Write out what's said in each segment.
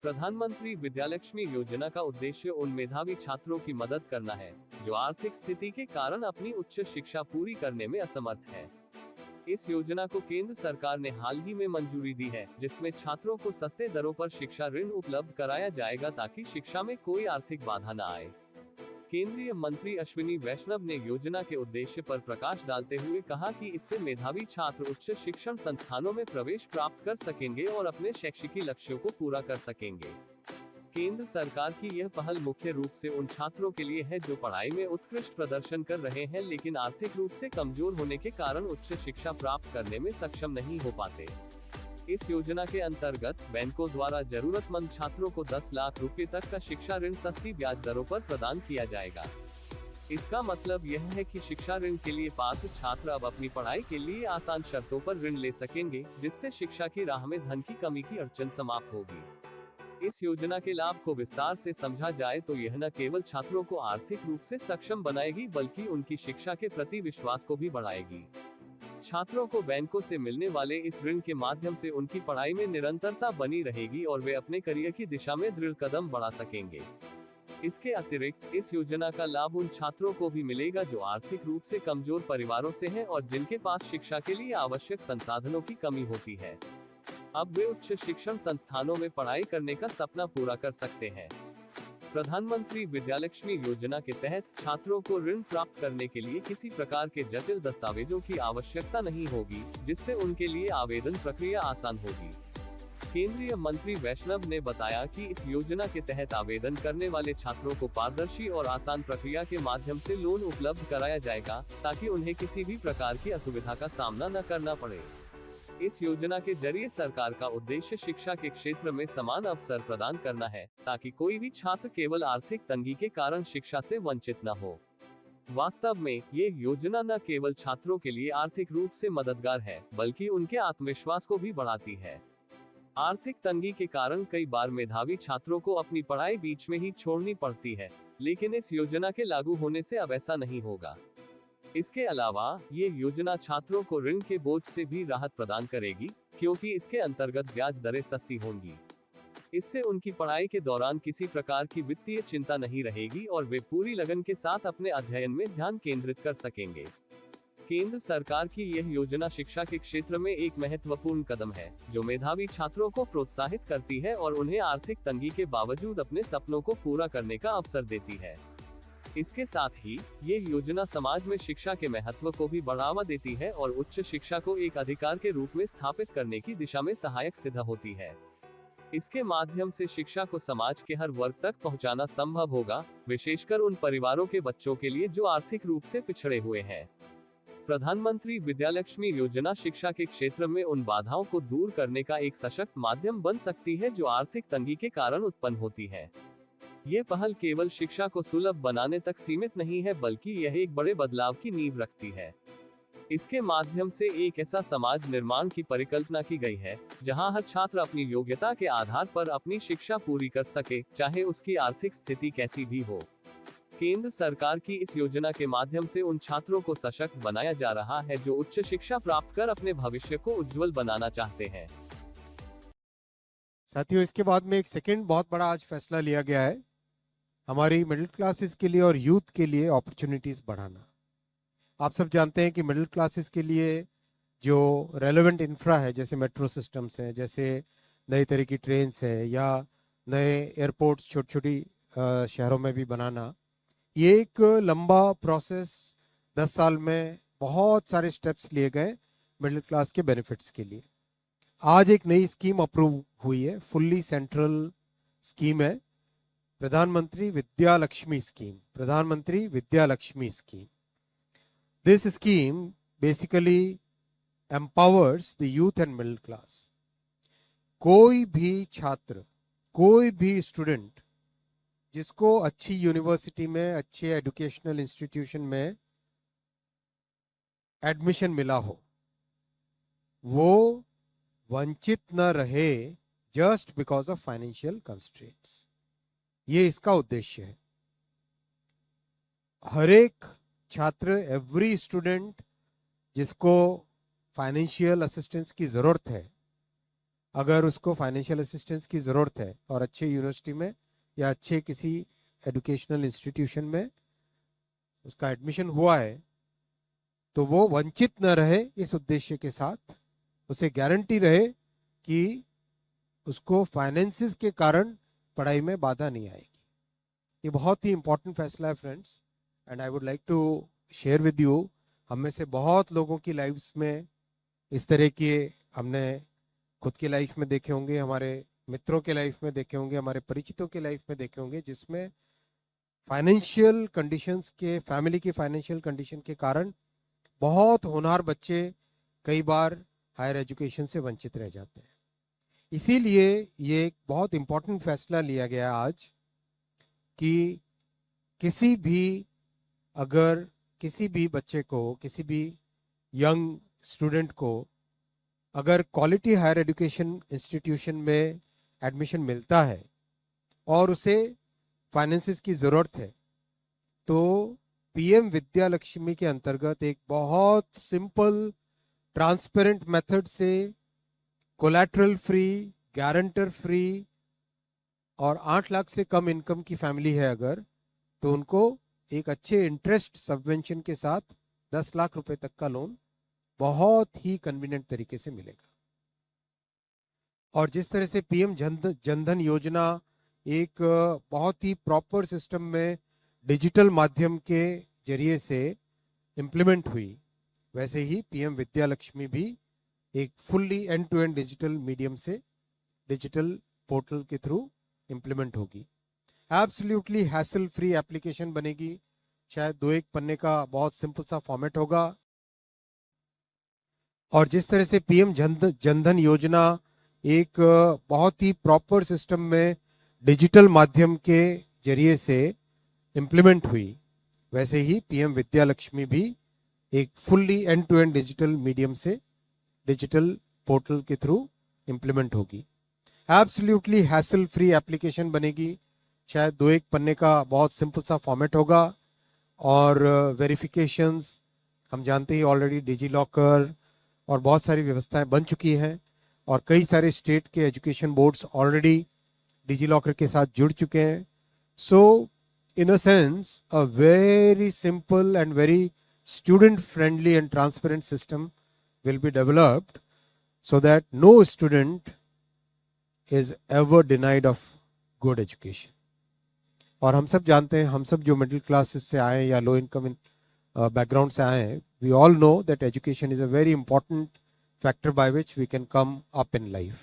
प्रधानमंत्री विद्यालक्ष्मी योजना का उद्देश्य उन मेधावी छात्रों की मदद करना है जो आर्थिक स्थिति के कारण अपनी उच्च शिक्षा पूरी करने में असमर्थ है। इस योजना को केंद्र सरकार ने हाल ही में मंजूरी दी है, जिसमें छात्रों को सस्ते दरों पर शिक्षा ऋण उपलब्ध कराया जाएगा ताकि शिक्षा में कोई आर्थिक बाधा न आए। केंद्रीय मंत्री अश्विनी वैष्णव ने योजना के उद्देश्य पर प्रकाश डालते हुए कहा कि इससे मेधावी छात्र उच्च शिक्षण संस्थानों में प्रवेश प्राप्त कर सकेंगे और अपने शैक्षिक लक्ष्यों को पूरा कर सकेंगे। केंद्र सरकार की यह पहल मुख्य रूप से उन छात्रों के लिए है जो पढ़ाई में उत्कृष्ट प्रदर्शन कर रहे हैं लेकिन आर्थिक रूप से कमजोर होने के कारण उच्च शिक्षा प्राप्त करने में सक्षम नहीं हो पाते। इस योजना के अंतर्गत बैंकों द्वारा जरूरतमंद छात्रों को 10 लाख रुपए तक का शिक्षा ऋण सस्ती ब्याज दरों पर प्रदान किया जाएगा। इसका मतलब यह है कि शिक्षा ऋण के लिए पात्र छात्र अब अपनी पढ़ाई के लिए आसान शर्तों पर ऋण ले सकेंगे, जिससे शिक्षा की राह में धन की कमी की अड़चन समाप्त होगी। इस योजना के लाभ को विस्तार से समझा जाए तो यह न केवल छात्रों को आर्थिक रूप से सक्षम बनाएगी बल्कि उनकी शिक्षा के प्रति विश्वास को भी बढ़ाएगी। छात्रों को बैंकों से मिलने वाले इस ऋण के माध्यम से उनकी पढ़ाई में निरंतरता बनी रहेगी और वे अपने करियर की दिशा में दृढ़ कदम बढ़ा सकेंगे। इसके अतिरिक्त इस योजना का लाभ उन छात्रों को भी मिलेगा जो आर्थिक रूप से कमजोर परिवारों से हैं और जिनके पास शिक्षा के लिए आवश्यक संसाधनों की कमी होती है। अब वे उच्च शिक्षण संस्थानों में पढ़ाई करने का सपना पूरा कर सकते हैं। प्रधानमंत्री विद्यालक्ष्मी योजना के तहत छात्रों को ऋण प्राप्त करने के लिए किसी प्रकार के जटिल दस्तावेजों की आवश्यकता नहीं होगी, जिससे उनके लिए आवेदन प्रक्रिया आसान होगी। केंद्रीय मंत्री वैष्णव ने बताया कि इस योजना के तहत आवेदन करने वाले छात्रों को पारदर्शी और आसान प्रक्रिया के माध्यम से लोन उपलब्ध कराया जाएगा, ताकि उन्हें किसी भी प्रकार की असुविधा का सामना न करना पड़े। इस योजना के जरिए सरकार का उद्देश्य शिक्षा के क्षेत्र में समान अवसर प्रदान करना है, ताकि कोई भी छात्र केवल आर्थिक तंगी के कारण शिक्षा से वंचित न हो। वास्तव में ये योजना न केवल छात्रों के लिए आर्थिक रूप से मददगार है, बल्कि उनके आत्मविश्वास को भी बढ़ाती है। आर्थिक तंगी के कारण कई बार मेधावी छात्रों को अपनी पढ़ाई बीच में ही छोड़नी पड़ती है, लेकिन इस योजना के लागू होने से अब ऐसा नहीं होगा। इसके अलावा ये योजना छात्रों को ऋण के बोझ से भी राहत प्रदान करेगी, क्योंकि इसके अंतर्गत ब्याज दरें सस्ती होंगी। इससे उनकी पढ़ाई के दौरान किसी प्रकार की वित्तीय चिंता नहीं रहेगी और वे पूरी लगन के साथ अपने अध्ययन में ध्यान केंद्रित कर सकेंगे। केंद्र सरकार की यह योजना शिक्षा के क्षेत्र में एक महत्वपूर्ण कदम है, जो मेधावी छात्रों को प्रोत्साहित करती है और उन्हें आर्थिक तंगी के बावजूद अपने सपनों को पूरा करने का अवसर देती है। इसके साथ ही ये योजना समाज में शिक्षा के महत्व को भी बढ़ावा देती है और उच्च शिक्षा को एक अधिकार के रूप में स्थापित करने की दिशा में सहायक सिद्ध होती है। इसके माध्यम से शिक्षा को समाज के हर वर्ग तक पहुंचाना संभव होगा, विशेषकर उन परिवारों के बच्चों के लिए जो आर्थिक रूप से पिछड़े हुए हैं। प्रधानमंत्री विद्यालक्ष्मी योजना शिक्षा के क्षेत्र में उन बाधाओं को दूर करने का एक सशक्त माध्यम बन सकती है जो आर्थिक तंगी के कारण उत्पन्न होती है। ये पहल केवल शिक्षा को सुलभ बनाने तक सीमित नहीं है, बल्कि यह एक बड़े बदलाव की नींव रखती है। इसके माध्यम से एक ऐसा समाज निर्माण की परिकल्पना की गई है, जहां हर छात्र अपनी योग्यता के आधार पर अपनी शिक्षा पूरी कर सके, चाहे उसकी आर्थिक स्थिति कैसी भी हो। केंद्र सरकार की इस योजना के माध्यम से उन छात्रों को सशक्त बनाया जा रहा है जो उच्च शिक्षा प्राप्त कर अपने भविष्य को उज्जवल बनाना चाहते हैं। साथियों, इसके बाद में एक सेकंड बहुत बड़ा आज फैसला लिया गया है, हमारी मिडिल क्लासेस के लिए और यूथ के लिए अपॉर्चुनिटीज बढ़ाना। आप सब जानते हैं कि मिडिल क्लासेस के लिए जो रेलेवेंट इंफ्रा है, जैसे मेट्रो सिस्टम्स हैं, जैसे नई तरह की ट्रेन्स हैं या नए एयरपोर्ट्स छोटी छोटी शहरों में भी बनाना, ये एक लंबा प्रोसेस, 10 साल में बहुत सारे स्टेप्स लिए गए मिडिल क्लास के बेनिफिट्स के लिए। आज एक नई स्कीम अप्रूव हुई है, फुल्ली सेंट्रल स्कीम है, प्रधानमंत्री विद्यालक्ष्मी स्कीम। प्रधानमंत्री Vidyalakshmi scheme, this scheme basically empowers the youth and middle class. कोई भी छात्र, कोई भी स्टूडेंट जिसको अच्छी यूनिवर्सिटी में, अच्छे एजुकेशनल इंस्टीट्यूशन में एडमिशन मिला हो, वो वंचित न रहे just because of financial constraints. ये इसका उद्देश्य है। हर एक छात्र, एवरी स्टूडेंट जिसको फाइनेंशियल असिस्टेंस की जरूरत है, अगर उसको फाइनेंशियल असिस्टेंस की ज़रूरत है और अच्छे यूनिवर्सिटी में या अच्छे किसी एजुकेशनल इंस्टीट्यूशन में उसका एडमिशन हुआ है, तो वो वंचित न रहे इस उद्देश्य के साथ, उसे गारंटी रहे कि उसको फाइनेंसिस के कारण पढ़ाई में बाधा नहीं आएगी। ये बहुत ही इंपॉर्टेंट फैसला है friends, and I would like to share with you. हम में से बहुत लोगों की लाइफ्स में इस तरह के हमने खुद की लाइफ में देखे होंगे, हमारे मित्रों के लाइफ में देखे होंगे, हमारे परिचितों के लाइफ में देखे होंगे, जिसमें फाइनेंशियल कंडीशंस के, फैमिली की फाइनेंशियल कंडीशन के कारण बहुत होनहार बच्चे कई बार हायर एजुकेशन से वंचित रह जाते हैं। इसीलिए ये एक बहुत इंपॉर्टेंट फैसला लिया गया आज कि अगर किसी भी बच्चे को, किसी भी यंग स्टूडेंट को अगर क्वालिटी हायर एजुकेशन इंस्टीट्यूशन में एडमिशन मिलता है और उसे फाइनेंसिस की ज़रूरत है, तो पीएम विद्या लक्ष्मी के अंतर्गत एक बहुत सिंपल ट्रांसपेरेंट मेथड से कोलैटरल फ्री, गारंटर फ्री, और 8 लाख से कम इनकम की फैमिली है अगर, तो उनको एक अच्छे इंटरेस्ट सबवेंशन के साथ 10 लाख रुपए तक का लोन बहुत ही कन्वीनियंट तरीके से मिलेगा। और जिस तरह से पीएम जनधन योजना एक बहुत ही प्रॉपर सिस्टम में डिजिटल माध्यम के जरिए से इम्प्लीमेंट हुई, वैसे ही पीएम विद्या लक्ष्मी भी एक fully end to end digital medium से, डिजिटल पोर्टल के थ्रू इम्प्लीमेंट होगी। एब्सोल्युटली हैसल फ्री एप्लीकेशन बनेगी, शायद 2-1 पन्ने का बहुत सिंपल सा फॉर्मेट होगा। और जिस तरह से पीएम जनधन योजना एक बहुत ही प्रॉपर सिस्टम में डिजिटल माध्यम के जरिए से इम्प्लीमेंट हुई, वैसे ही पीएम विद्या लक्ष्मी भी एक fully end to end digital medium से, डिजिटल पोर्टल के थ्रू इम्प्लीमेंट होगी। एब्सोल्युटली हैसल फ्री एप्लीकेशन बनेगी, शायद 2-1 पन्ने का बहुत सिंपल सा फॉर्मेट होगा। और वेरिफिकेशंस हम जानते ही ऑलरेडी डिजी लॉकर और बहुत सारी व्यवस्थाएं बन चुकी हैं, और कई सारे स्टेट के education boards already DigiLocker के साथ जुड़ चुके हैं। So in a sense a very simple and very student friendly and transparent system will be developed so that no student is ever denied of good education. और हम सब जानते हैं, हम सब जो मिडिल क्लासेस से आए या लो इनकम बैकग्राउंड से आए हैं, we all know that education is a very important factor by which we can come up in life.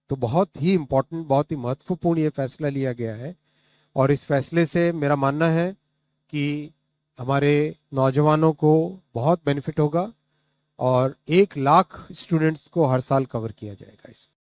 तो बहुत ही इंपॉर्टेंट, बहुत ही महत्वपूर्ण ये फैसला लिया गया है, और इस फैसले से मेरा मानना है कि हमारे नौजवानों को बहुत बेनिफिट होगा, और 1 लाख स्टूडेंट्स को हर साल कवर किया जाएगा इसमें।